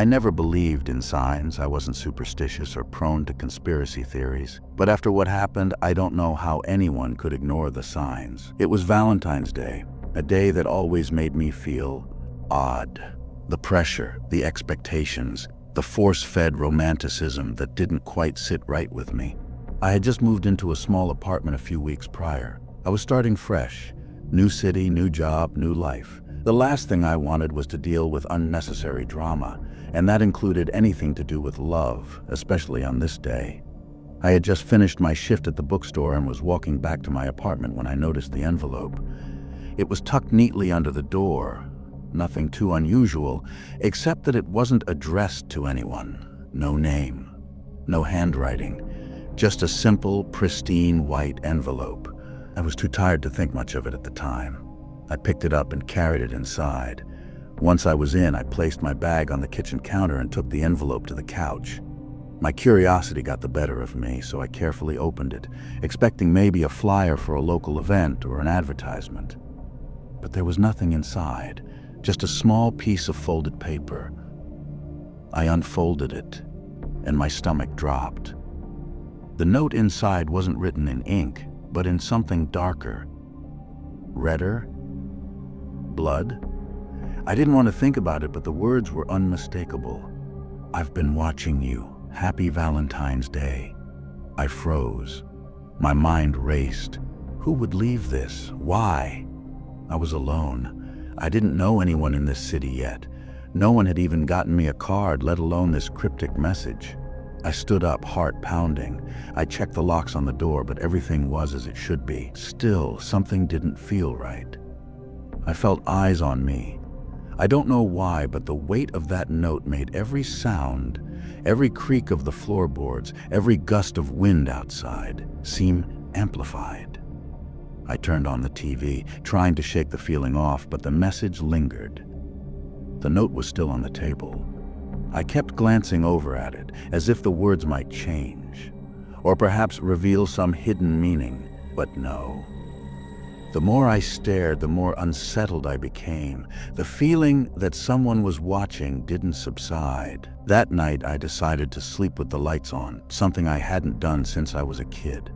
I never believed in signs. I wasn't superstitious or prone to conspiracy theories. But after what happened, I don't know how anyone could ignore the signs. It was Valentine's Day, a day that always made me feel odd. The pressure, the expectations, the force-fed romanticism that didn't quite sit right with me. I had just moved into a small apartment a few weeks prior. I was starting fresh. New city, new job, new life. The last thing I wanted was to deal with unnecessary drama, and that included anything to do with love, especially on this day. I had just finished my shift at the bookstore and was walking back to my apartment when I noticed the envelope. It was tucked neatly under the door. Nothing too unusual, except that it wasn't addressed to anyone. No name, no handwriting, just a simple, pristine white envelope. I was too tired to think much of it at the time. I picked it up and carried it inside. Once I was in, I placed my bag on the kitchen counter and took the envelope to the couch. My curiosity got the better of me, so I carefully opened it, expecting maybe a flyer for a local event or an advertisement. But there was nothing inside, just a small piece of folded paper. I unfolded it, and my stomach dropped. The note inside wasn't written in ink, but in something darker. Redder? Blood? I didn't want to think about it, but the words were unmistakable. "I've been watching you. Happy Valentine's Day." I froze. My mind raced. Who would leave this? Why? I was alone. I didn't know anyone in this city yet. No one had even gotten me a card, let alone this cryptic message. I stood up, heart pounding. I checked the locks on the door, but everything was as it should be. Still, something didn't feel right. I felt eyes on me. I don't know why, but the weight of that note made every sound, every creak of the floorboards, every gust of wind outside seem amplified. I turned on the TV, trying to shake the feeling off, but the message lingered. The note was still on the table. I kept glancing over at it, as if the words might change, or perhaps reveal some hidden meaning, but no. The more I stared, the more unsettled I became. The feeling that someone was watching didn't subside. That night, I decided to sleep with the lights on, something I hadn't done since I was a kid.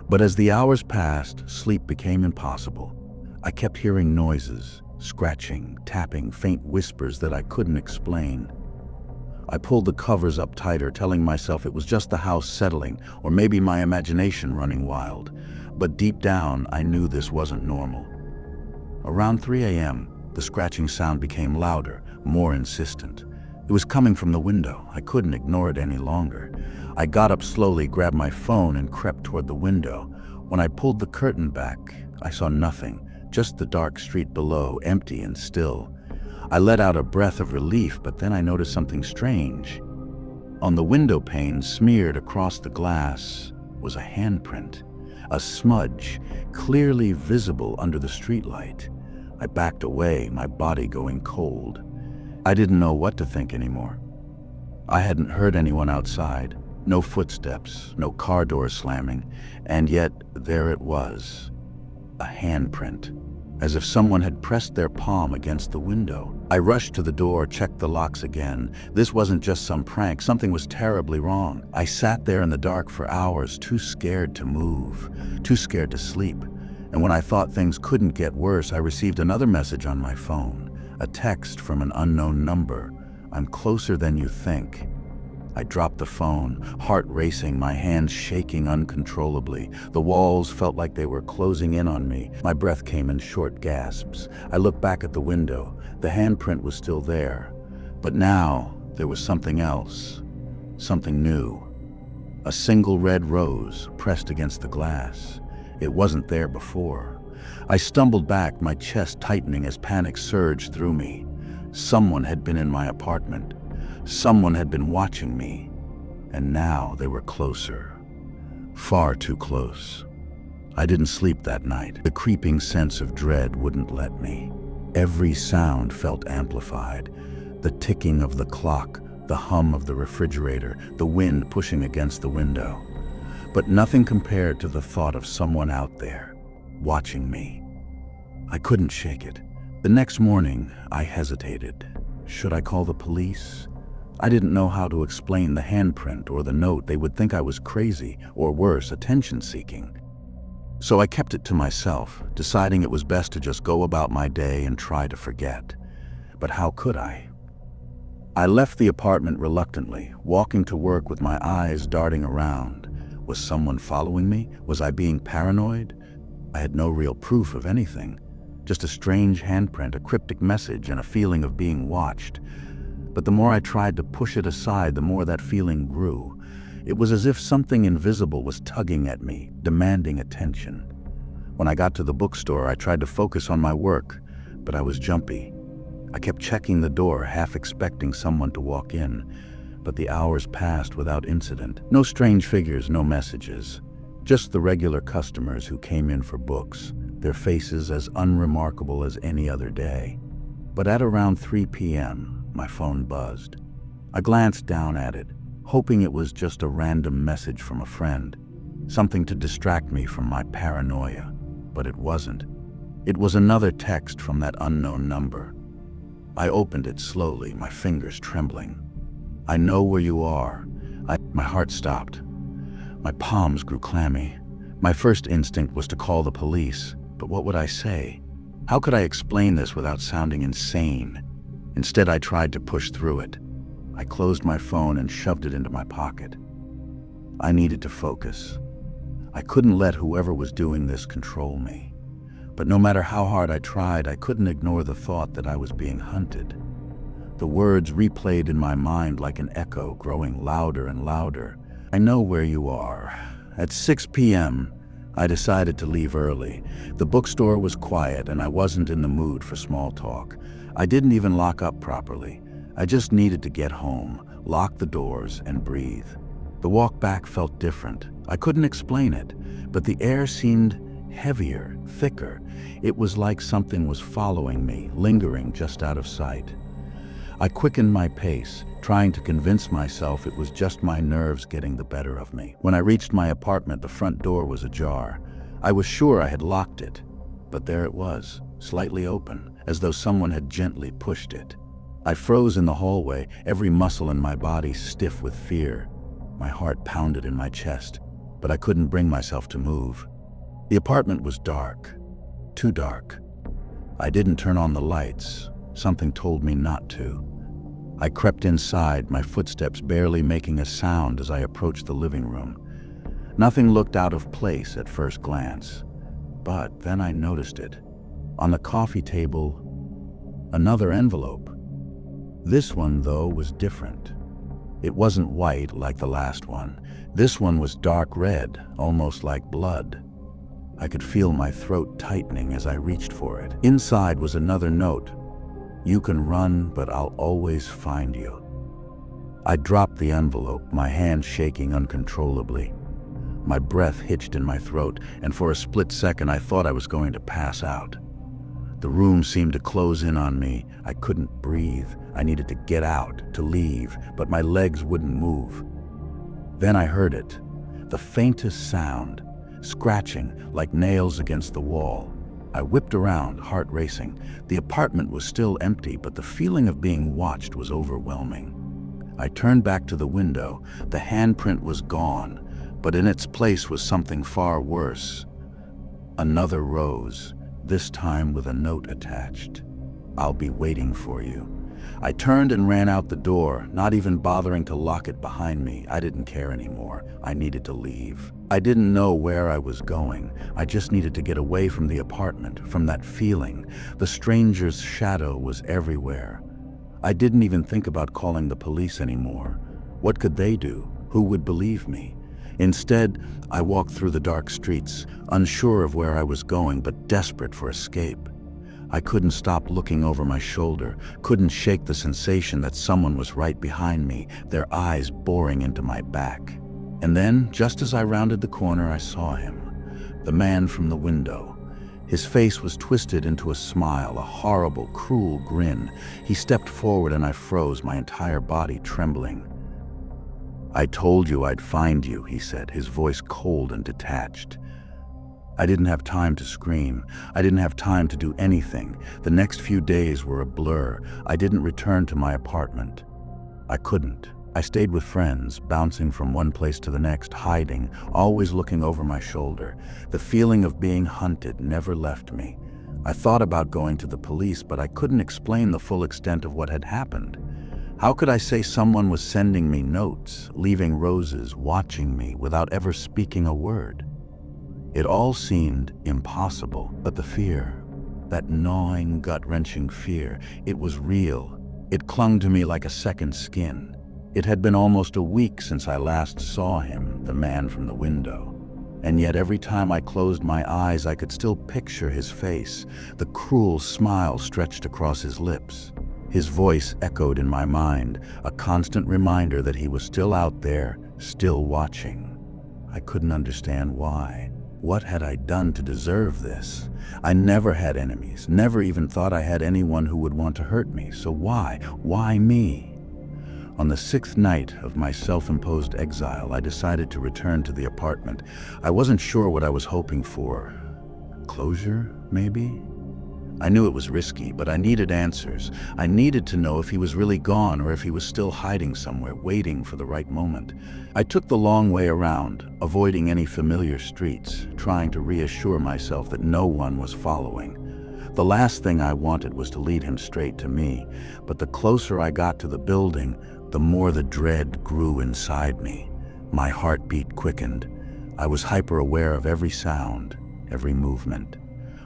But as the hours passed, sleep became impossible. I kept hearing noises, scratching, tapping, faint whispers that I couldn't explain. I pulled the covers up tighter, telling myself it was just the house settling, or maybe my imagination running wild. But deep down, I knew this wasn't normal. Around 3 a.m., the scratching sound became louder, more insistent. It was coming from the window. I couldn't ignore it any longer. I got up slowly, grabbed my phone, and crept toward the window. When I pulled the curtain back, I saw nothing, just the dark street below, empty and still. I let out a breath of relief, but then I noticed something strange. On the window pane, smeared across the glass, was a handprint. A smudge, clearly visible under the streetlight. I backed away, my body going cold. I didn't know what to think anymore. I hadn't heard anyone outside, no footsteps, no car doors slamming, and yet there it was, a handprint, as if someone had pressed their palm against the window. I rushed to the door, checked the locks again. This wasn't just some prank, something was terribly wrong. I sat there in the dark for hours, too scared to move, too scared to sleep. And when I thought things couldn't get worse, I received another message on my phone, a text from an unknown number. "I'm closer than you think." I dropped the phone, heart racing, my hands shaking uncontrollably. The walls felt like they were closing in on me. My breath came in short gasps. I looked back at the window. The handprint was still there. But now, there was something else. Something new. A single red rose pressed against the glass. It wasn't there before. I stumbled back, my chest tightening as panic surged through me. Someone had been in my apartment. Someone had been watching me, and now they were closer. Far too close. I didn't sleep that night. The creeping sense of dread wouldn't let me. Every sound felt amplified. The ticking of the clock, the hum of the refrigerator, the wind pushing against the window. But nothing compared to the thought of someone out there, watching me. I couldn't shake it. The next morning, I hesitated. Should I call the police? I didn't know how to explain the handprint or the note. They would think I was crazy, or worse, attention-seeking. So I kept it to myself, deciding it was best to just go about my day and try to forget. But how could I? I left the apartment reluctantly, walking to work with my eyes darting around. Was someone following me? Was I being paranoid? I had no real proof of anything. Just a strange handprint, a cryptic message, and a feeling of being watched. But the more I tried to push it aside, the more that feeling grew. It was as if something invisible was tugging at me, demanding attention. When I got to the bookstore, I tried to focus on my work, but I was jumpy. I kept checking the door, half expecting someone to walk in, but the hours passed without incident. No strange figures, no messages. Just the regular customers who came in for books, their faces as unremarkable as any other day. But at around 3 p.m., my phone buzzed. I glanced down at it, hoping it was just a random message from a friend, something to distract me from my paranoia. But it wasn't. It was another text from that unknown number. I opened it slowly, my fingers trembling. "I know where you are." My heart stopped. My palms grew clammy. My first instinct was to call the police, but what would I say? How could I explain this without sounding insane? Instead, I tried to push through it. I closed my phone and shoved it into my pocket. I needed to focus. I couldn't let whoever was doing this control me. But no matter how hard I tried, I couldn't ignore the thought that I was being hunted. The words replayed in my mind like an echo, growing louder and louder. "I know where you are." At 6 p.m., I decided to leave early. The bookstore was quiet and I wasn't in the mood for small talk. I didn't even lock up properly. I just needed to get home, lock the doors, and breathe. The walk back felt different. I couldn't explain it, but the air seemed heavier, thicker. It was like something was following me, lingering just out of sight. I quickened my pace, trying to convince myself it was just my nerves getting the better of me. When I reached my apartment, the front door was ajar. I was sure I had locked it, but there it was, slightly open, as though someone had gently pushed it. I froze in the hallway, every muscle in my body stiff with fear. My heart pounded in my chest, but I couldn't bring myself to move. The apartment was dark, too dark. I didn't turn on the lights. Something told me not to. I crept inside, my footsteps barely making a sound as I approached the living room. Nothing looked out of place at first glance, but then I noticed it. On the coffee table, another envelope. This one, though, was different. It wasn't white like the last one. This one was dark red, almost like blood. I could feel my throat tightening as I reached for it. Inside was another note. "You can run, but I'll always find you." I dropped the envelope, my hand shaking uncontrollably. My breath hitched in my throat, and for a split second I thought I was going to pass out. The room seemed to close in on me. I couldn't breathe. I needed to get out, to leave, but my legs wouldn't move. Then I heard it, the faintest sound, scratching like nails against the wall. I whipped around, heart racing. The apartment was still empty, but the feeling of being watched was overwhelming. I turned back to the window. The handprint was gone, but in its place was something far worse. Another rose, this time with a note attached. "I'll be waiting for you." I turned and ran out the door, not even bothering to lock it behind me. I didn't care anymore. I needed to leave. I didn't know where I was going. I just needed to get away from the apartment, from that feeling. The stranger's shadow was everywhere. I didn't even think about calling the police anymore. What could they do? Who would believe me? Instead, I walked through the dark streets, unsure of where I was going, but desperate for escape. I couldn't stop looking over my shoulder, couldn't shake the sensation that someone was right behind me, their eyes boring into my back. And then, just as I rounded the corner, I saw him, the man from the window. His face was twisted into a smile, a horrible, cruel grin. He stepped forward and I froze, my entire body trembling. "I told you I'd find you," he said, his voice cold and detached. I didn't have time to scream. I didn't have time to do anything. The next few days were a blur. I didn't return to my apartment. I couldn't. I stayed with friends, bouncing from one place to the next, hiding, always looking over my shoulder. The feeling of being hunted never left me. I thought about going to the police, but I couldn't explain the full extent of what had happened. How could I say someone was sending me notes, leaving roses, watching me, without ever speaking a word? It all seemed impossible, but the fear, that gnawing, gut-wrenching fear, it was real. It clung to me like a second skin. It had been almost a week since I last saw him, the man from the window. And yet every time I closed my eyes, I could still picture his face, the cruel smile stretched across his lips. His voice echoed in my mind, a constant reminder that he was still out there, still watching. I couldn't understand why. What had I done to deserve this? I never had enemies, never even thought I had anyone who would want to hurt me, so why? Why me? On the 6th night of my self-imposed exile, I decided to return to the apartment. I wasn't sure what I was hoping for. Closure, maybe? I knew it was risky, but I needed answers. I needed to know if he was really gone or if he was still hiding somewhere, waiting for the right moment. I took the long way around, avoiding any familiar streets, trying to reassure myself that no one was following. The last thing I wanted was to lead him straight to me, but the closer I got to the building, the more the dread grew inside me. My heartbeat quickened. I was hyper-aware of every sound, every movement.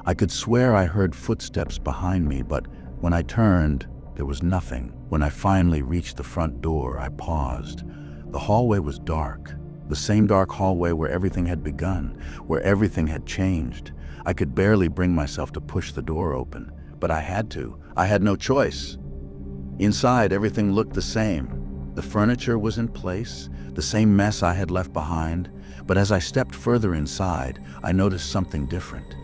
I could swear I heard footsteps behind me, but when I turned, there was nothing. When I finally reached the front door, I paused. The hallway was dark, the same dark hallway where everything had begun, where everything had changed. I could barely bring myself to push the door open, but I had to. I had no choice. Inside, everything looked the same. The furniture was in place, the same mess I had left behind, but as I stepped further inside, I noticed something different.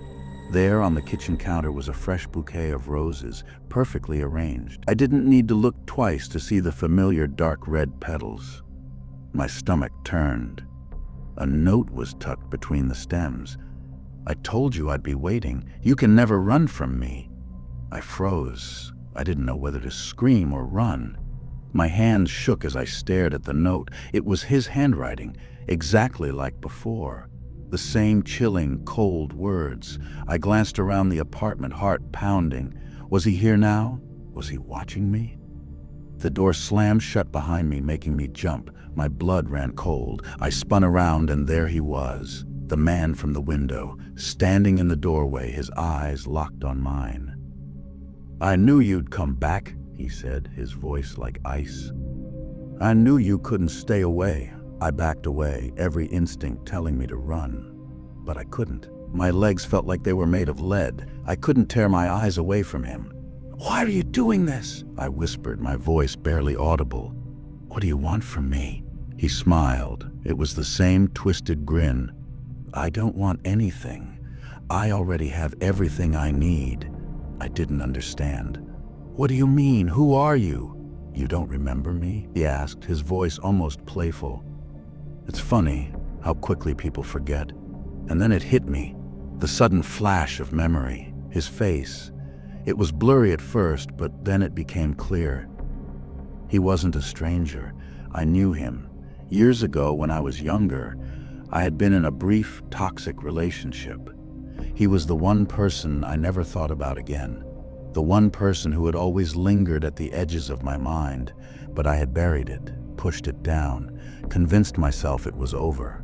There on the kitchen counter was a fresh bouquet of roses, perfectly arranged. I didn't need to look twice to see the familiar dark red petals. My stomach turned. A note was tucked between the stems. "I told you I'd be waiting. You can never run from me." I froze. I didn't know whether to scream or run. My hands shook as I stared at the note. It was his handwriting, exactly like before. The same chilling, cold words. I glanced around the apartment, heart pounding. Was he here now? Was he watching me? The door slammed shut behind me, making me jump. My blood ran cold. I spun around, and there he was, the man from the window, standing in the doorway, his eyes locked on mine. "I knew you'd come back," he said, his voice like ice. "I knew you couldn't stay away." I backed away, every instinct telling me to run. But I couldn't. My legs felt like they were made of lead. I couldn't tear my eyes away from him. "Why are you doing this?" I whispered, my voice barely audible. "What do you want from me?" He smiled. It was the same twisted grin. "I don't want anything. I already have everything I need." I didn't understand. "What do you mean? Who are you?" "You don't remember me?" he asked, his voice almost playful. It's funny how quickly people forget. And then it hit me, the sudden flash of memory, his face. It was blurry at first, but then it became clear. He wasn't a stranger. I knew him. Years ago, when I was younger, I had been in a brief, toxic relationship. He was the one person I never thought about again. The one person who had always lingered at the edges of my mind, but I had buried it, pushed it down, convinced myself it was over.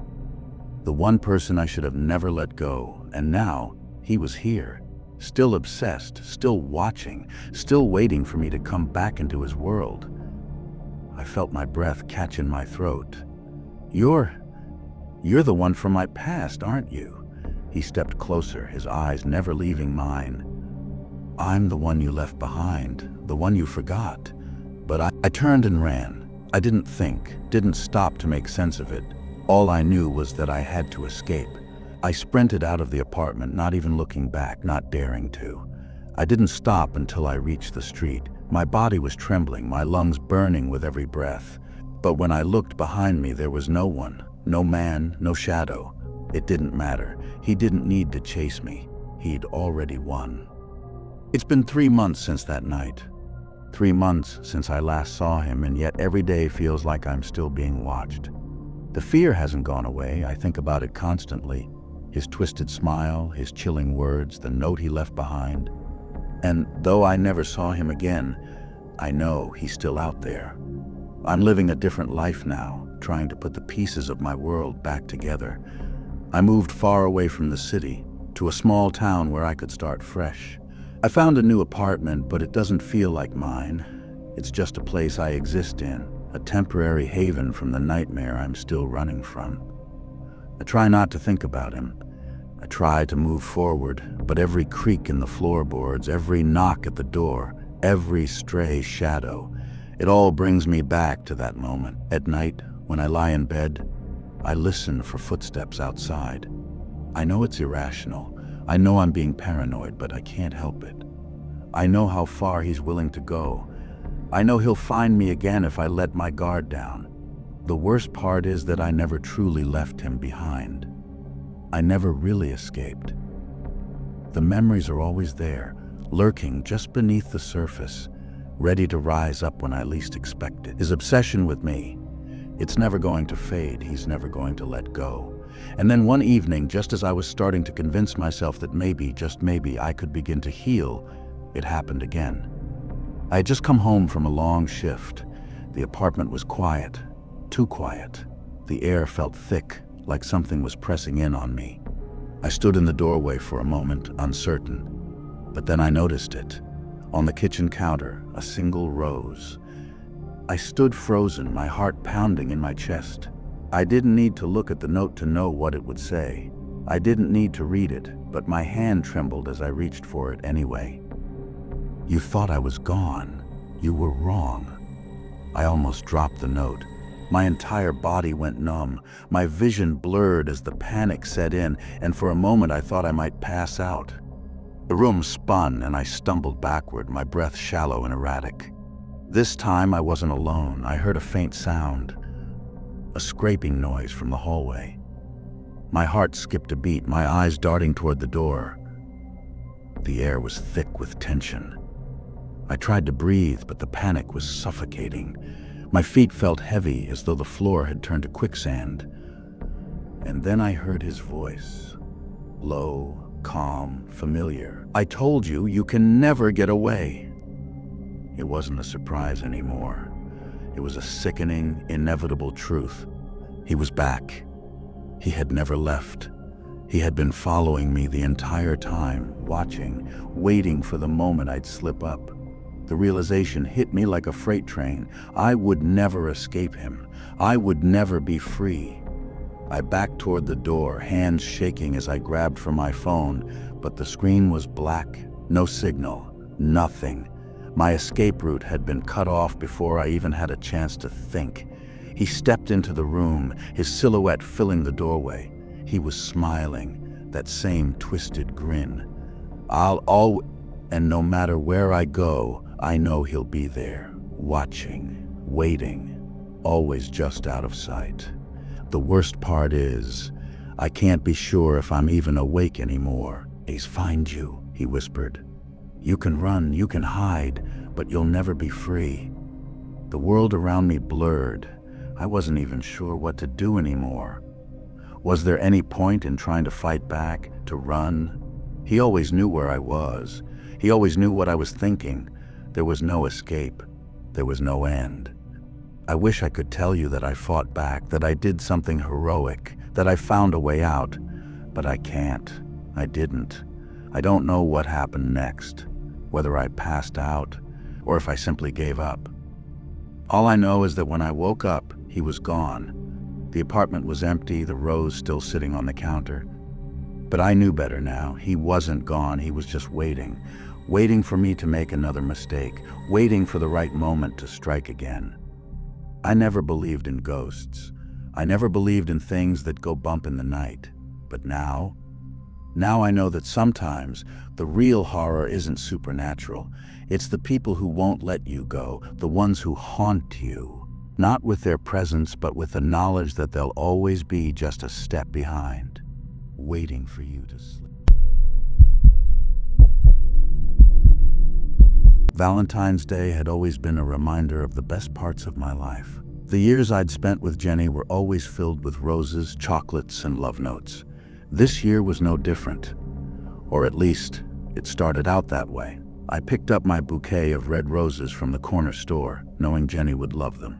The one person I should have never let go, and now he was here, still obsessed, still watching, still waiting for me to come back into his world. I felt my breath catch in my throat. You're the one from my past, aren't you?" He stepped closer, his eyes never leaving mine. "I'm the one you left behind, the one you forgot." But I turned and ran. I didn't think, didn't stop to make sense of it. All I knew was that I had to escape. I sprinted out of the apartment, not even looking back, not daring to. I didn't stop until I reached the street. My body was trembling, my lungs burning with every breath. But when I looked behind me, there was no one, no man, no shadow. It didn't matter. He didn't need to chase me. He'd already won. It's been 3 months since that night. 3 months since I last saw him, and yet every day feels like I'm still being watched. The fear hasn't gone away. I think about it constantly. His twisted smile, his chilling words, the note he left behind. And though I never saw him again, I know he's still out there. I'm living a different life now, trying to put the pieces of my world back together. I moved far away from the city, to a small town where I could start fresh. I found a new apartment, but it doesn't feel like mine. It's just a place I exist in, a temporary haven from the nightmare I'm still running from. I try not to think about him. I try to move forward, but every creak in the floorboards, every knock at the door, every stray shadow, it all brings me back to that moment. At night, when I lie in bed, I listen for footsteps outside. I know it's irrational. I know I'm being paranoid, but I can't help it. I know how far he's willing to go. I know he'll find me again if I let my guard down. The worst part is that I never truly left him behind. I never really escaped. The memories are always there, lurking just beneath the surface, ready to rise up when I least expect it. His obsession with me, it's never going to fade. He's never going to let go. And then one evening, just as I was starting to convince myself that maybe, just maybe, I could begin to heal, it happened again. I had just come home from a long shift. The apartment was quiet, too quiet. The air felt thick, like something was pressing in on me. I stood in the doorway for a moment, uncertain. But then I noticed it. On the kitchen counter, a single rose. I stood frozen, my heart pounding in my chest. I didn't need to look at the note to know what it would say. I didn't need to read it, but my hand trembled as I reached for it anyway. "You thought I was gone. You were wrong." I almost dropped the note. My entire body went numb. My vision blurred as the panic set in, and for a moment I thought I might pass out. The room spun and I stumbled backward, my breath shallow and erratic. This time I wasn't alone. I heard a faint sound, a scraping noise from the hallway. My heart skipped a beat, my eyes darting toward the door. The air was thick with tension. I tried to breathe, but the panic was suffocating. My feet felt heavy, as though the floor had turned to quicksand. And then I heard his voice, low, calm, familiar. "I told you, you can never get away." It wasn't a surprise anymore. It was a sickening, inevitable truth. He was back. He had never left. He had been following me the entire time, watching, waiting for the moment I'd slip up. The realization hit me like a freight train. I would never escape him. I would never be free. I backed toward the door, hands shaking as I grabbed for my phone, but the screen was black. No signal. Nothing. My escape route had been cut off before I even had a chance to think. He stepped into the room, his silhouette filling the doorway. He was smiling, that same twisted grin. And no matter where I go, I know he'll be there, watching, waiting, always just out of sight. The worst part is, I can't be sure if I'm even awake anymore. "He's find you," he whispered. "You can run, you can hide, but you'll never be free." The world around me blurred. I wasn't even sure what to do anymore. Was there any point in trying to fight back, to run? He always knew where I was. He always knew what I was thinking. There was no escape. There was no end. I wish I could tell you that I fought back, that I did something heroic, that I found a way out, but I can't. I didn't. I don't know what happened next, whether I passed out or if I simply gave up. All I know is that when I woke up, he was gone. The apartment was empty, the rose still sitting on the counter. But I knew better now. He wasn't gone, he was just waiting. Waiting for me to make another mistake, waiting for the right moment to strike again. I never believed in ghosts. I never believed in things that go bump in the night. But now I know that sometimes the real horror isn't supernatural. It's the people who won't let you go, the ones who haunt you. Not with their presence, but with the knowledge that they'll always be just a step behind, waiting for you to sleep. Valentine's Day had always been a reminder of the best parts of my life. The years I'd spent with Jenny were always filled with roses, chocolates, and love notes. This year was no different. Or at least, it started out that way. I picked up my bouquet of red roses from the corner store, knowing Jenny would love them.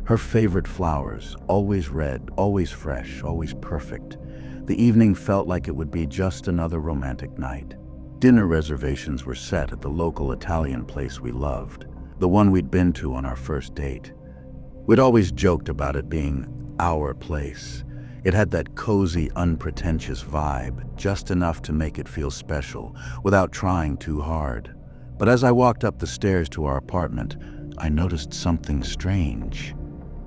Her favorite flowers, always red, always fresh, always perfect. The evening felt like it would be just another romantic night. Dinner reservations were set at the local Italian place we loved, the one we'd been to on our first date. We'd always joked about it being our place. It had that cozy, unpretentious vibe, just enough to make it feel special, without trying too hard. But as I walked up the stairs to our apartment, I noticed something strange.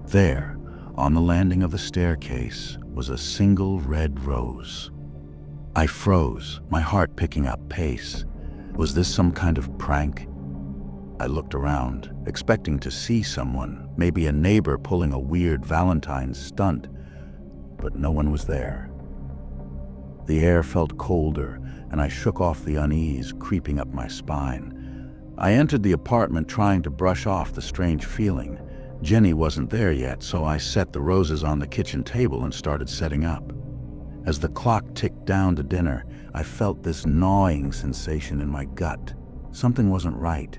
There, on the landing of the staircase, was a single red rose. I froze, my heart picking up pace. Was this some kind of prank? I looked around, expecting to see someone, maybe a neighbor pulling a weird Valentine's stunt, but no one was there. The air felt colder, and I shook off the unease creeping up my spine. I entered the apartment trying to brush off the strange feeling. Jenny wasn't there yet, so I set the roses on the kitchen table and started setting up. As the clock ticked down to dinner, I felt this gnawing sensation in my gut. Something wasn't right.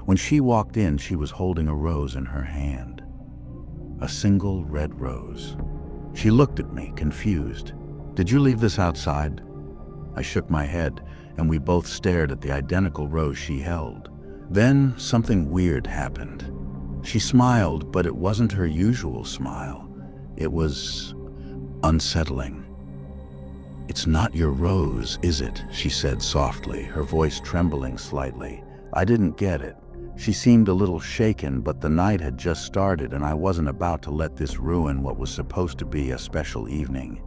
When she walked in, she was holding a rose in her hand. A single red rose. She looked at me, confused. "Did you leave this outside?" I shook my head, and we both stared at the identical rose she held. Then something weird happened. She smiled, but it wasn't her usual smile. It was unsettling. "It's not your rose, is it?" she said softly, her voice trembling slightly. I didn't get it. She seemed a little shaken, but the night had just started and I wasn't about to let this ruin what was supposed to be a special evening.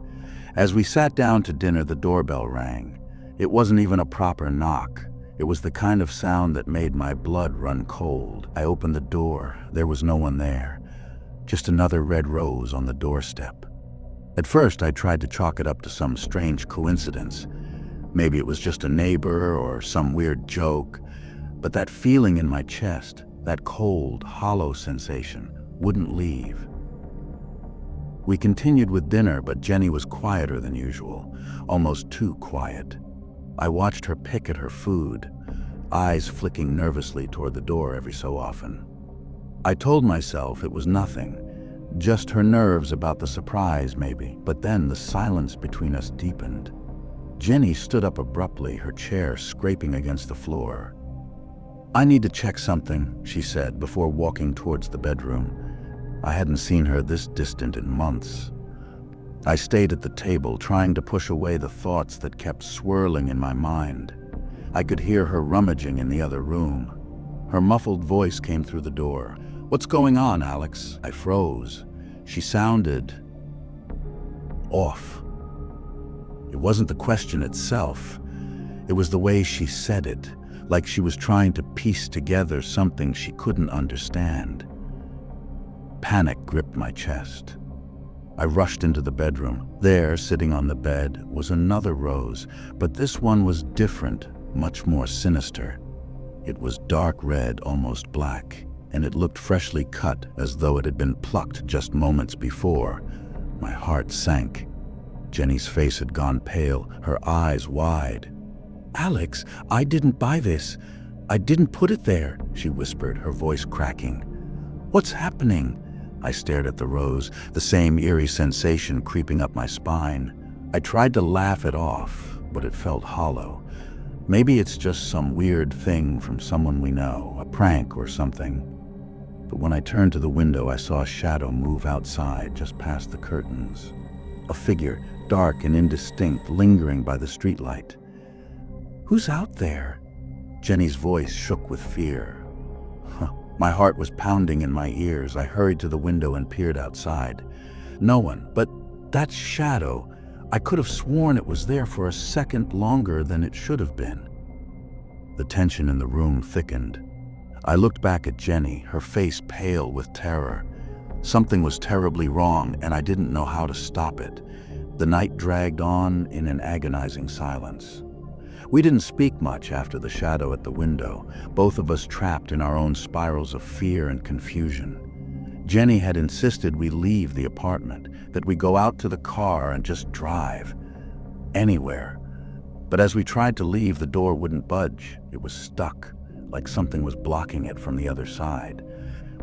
As we sat down to dinner, the doorbell rang. It wasn't even a proper knock. It was the kind of sound that made my blood run cold. I opened the door. There was no one there. Just another red rose on the doorstep. At first, I tried to chalk it up to some strange coincidence. Maybe it was just a neighbor or some weird joke. But that feeling in my chest, that cold, hollow sensation, wouldn't leave. We continued with dinner, but Jenny was quieter than usual, almost too quiet. I watched her pick at her food, eyes flicking nervously toward the door every so often. I told myself it was nothing, just her nerves about the surprise maybe, but then the silence between us deepened. Jenny stood up abruptly, her chair scraping against the floor. "I need to check something," she said before walking towards the bedroom. I hadn't seen her this distant in months. I stayed at the table, trying to push away the thoughts that kept swirling in my mind. I could hear her rummaging in the other room. Her muffled voice came through the door. "What's going on, Alex?" I froze. She sounded off. It wasn't the question itself. It was the way she said it, like she was trying to piece together something she couldn't understand. Panic gripped my chest. I rushed into the bedroom. There, sitting on the bed, was another rose, but this one was different, much more sinister. It was dark red, almost black, and it looked freshly cut, as though it had been plucked just moments before. My heart sank. Jenny's face had gone pale, her eyes wide. "Alex, I didn't buy this. I didn't put it there," she whispered, her voice cracking. "What's happening?" I stared at the rose, the same eerie sensation creeping up my spine. I tried to laugh it off, but it felt hollow. Maybe it's just some weird thing from someone we know, a prank or something. But when I turned to the window, I saw a shadow move outside, just past the curtains. A figure, dark and indistinct, lingering by the streetlight. "Who's out there?" Jenny's voice shook with fear. My heart was pounding in my ears. I hurried to the window and peered outside. No one, but that shadow, I could have sworn it was there for a second longer than it should have been. The tension in the room thickened. I looked back at Jenny, her face pale with terror. Something was terribly wrong, and I didn't know how to stop it. The night dragged on in an agonizing silence. We didn't speak much after the shadow at the window, both of us trapped in our own spirals of fear and confusion. Jenny had insisted we leave the apartment, that we go out to the car and just drive. Anywhere. But as we tried to leave, the door wouldn't budge. It was stuck, like something was blocking it from the other side.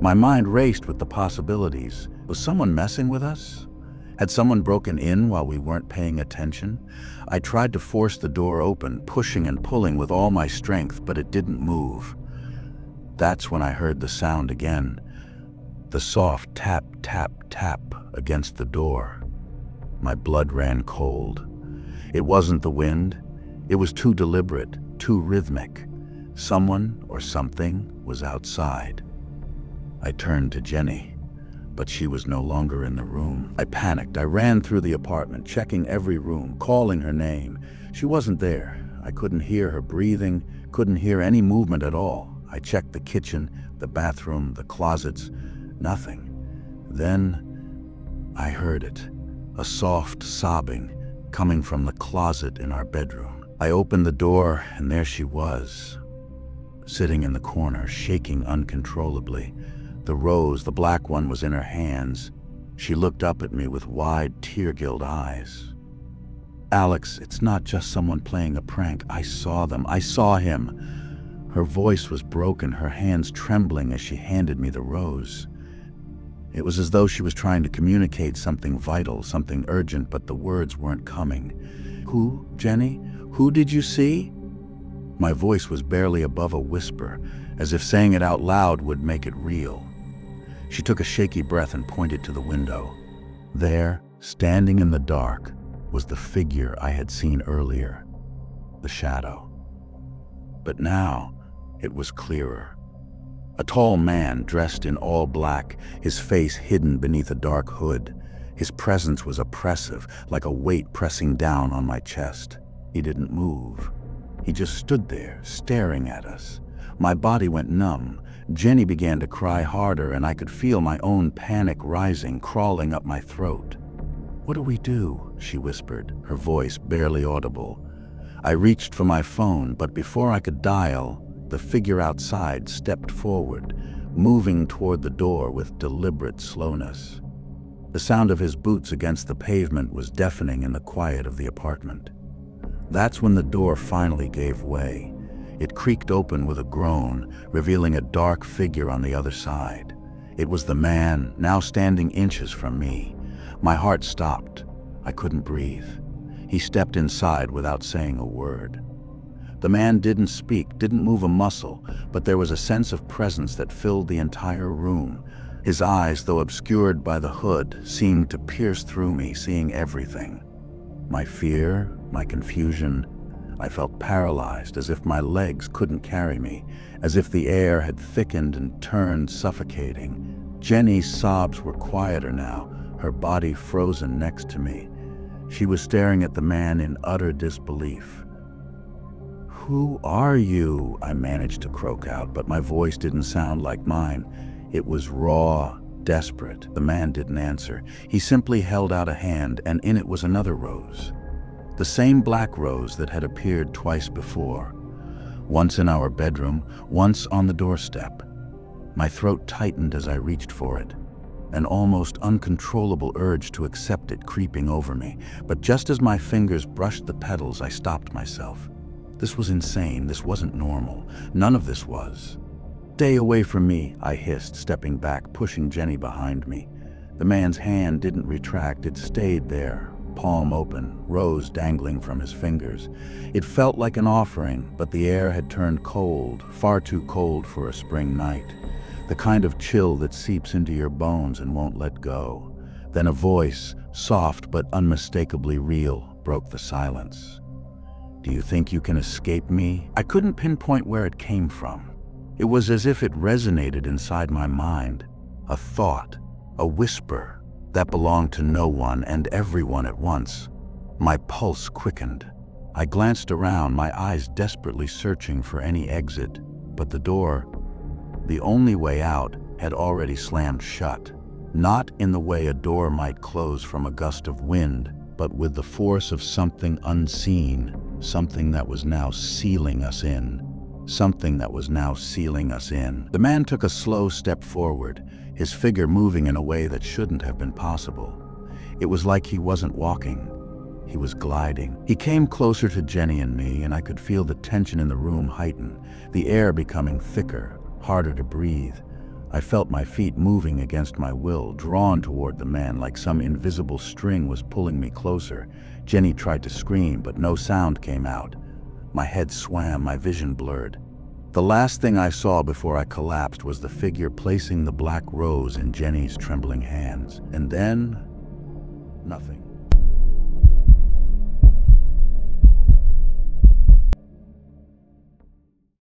My mind raced with the possibilities. Was someone messing with us? Had someone broken in while we weren't paying attention? I tried to force the door open, pushing and pulling with all my strength, but it didn't move. That's when I heard the sound again. The soft tap, tap, tap against the door. My blood ran cold. It wasn't the wind. It was too deliberate, too rhythmic. Someone or something was outside. I turned to Jenny, but she was no longer in the room. I panicked. I ran through the apartment, checking every room, calling her name. She wasn't there. I couldn't hear her breathing, couldn't hear any movement at all. I checked the kitchen, the bathroom, the closets. Nothing. Then I heard it, a soft sobbing coming from the closet in our bedroom. I opened the door, and there she was, sitting in the corner, shaking uncontrollably. The rose, the black one, was in her hands. She looked up at me with wide, tear-filled eyes. "Alex, it's not just someone playing a prank. I saw them. I saw him." Her voice was broken, her hands trembling as she handed me the rose. It was as though she was trying to communicate something vital, something urgent, but the words weren't coming. "Who, Jenny? Who did you see?" My voice was barely above a whisper, as if saying it out loud would make it real. She took a shaky breath and pointed to the window. There, standing in the dark, was the figure I had seen earlier, the shadow. But now, it was clearer. A tall man dressed in all black, his face hidden beneath a dark hood. His presence was oppressive, like a weight pressing down on my chest. He didn't move. He just stood there, staring at us. My body went numb. Jenny began to cry harder, and I could feel my own panic rising, crawling up my throat. "What do we do?" she whispered, her voice barely audible. I reached for my phone, but before I could dial, the figure outside stepped forward, moving toward the door with deliberate slowness. The sound of his boots against the pavement was deafening in the quiet of the apartment. That's when the door finally gave way. It creaked open with a groan, revealing a dark figure on the other side. It was the man, now standing inches from me. My heart stopped. I couldn't breathe. He stepped inside without saying a word. The man didn't speak, didn't move a muscle, but there was a sense of presence that filled the entire room. His eyes, though obscured by the hood, seemed to pierce through me, seeing everything. My fear, my confusion. I felt paralyzed, as if my legs couldn't carry me, as if the air had thickened and turned suffocating. Jenny's sobs were quieter now, her body frozen next to me. She was staring at the man in utter disbelief. "Who are you?" I managed to croak out, but my voice didn't sound like mine. It was raw, desperate. The man didn't answer. He simply held out a hand, and in it was another rose. The same black rose that had appeared twice before. Once in our bedroom, once on the doorstep. My throat tightened as I reached for it, an almost uncontrollable urge to accept it creeping over me. But just as my fingers brushed the petals, I stopped myself. This was insane. This wasn't normal. None of this was. "Stay away from me," I hissed, stepping back, pushing Jenny behind me. The man's hand didn't retract. It stayed there, palm open, rose dangling from his fingers. It felt like an offering, but the air had turned cold, far too cold for a spring night. The kind of chill that seeps into your bones and won't let go. Then a voice, soft but unmistakably real, broke the silence. "Do you think you can escape me?" I couldn't pinpoint where it came from. It was as if it resonated inside my mind. A thought, a whisper, that belonged to no one and everyone at once. My pulse quickened. I glanced around, my eyes desperately searching for any exit, but the door, the only way out, had already slammed shut. Not in the way a door might close from a gust of wind, but with the force of something unseen, something that was now sealing us in. Something that was now sealing us in. The man took a slow step forward, his figure moving in a way that shouldn't have been possible. It was like he wasn't walking. He was gliding. He came closer to Jenny and me, and I could feel the tension in the room heighten, the air becoming thicker, harder to breathe. I felt my feet moving against my will, drawn toward the man like some invisible string was pulling me closer. Jenny tried to scream, but no sound came out. My head swam, my vision blurred. The last thing I saw before I collapsed was the figure placing the black rose in Jenny's trembling hands. And then, nothing.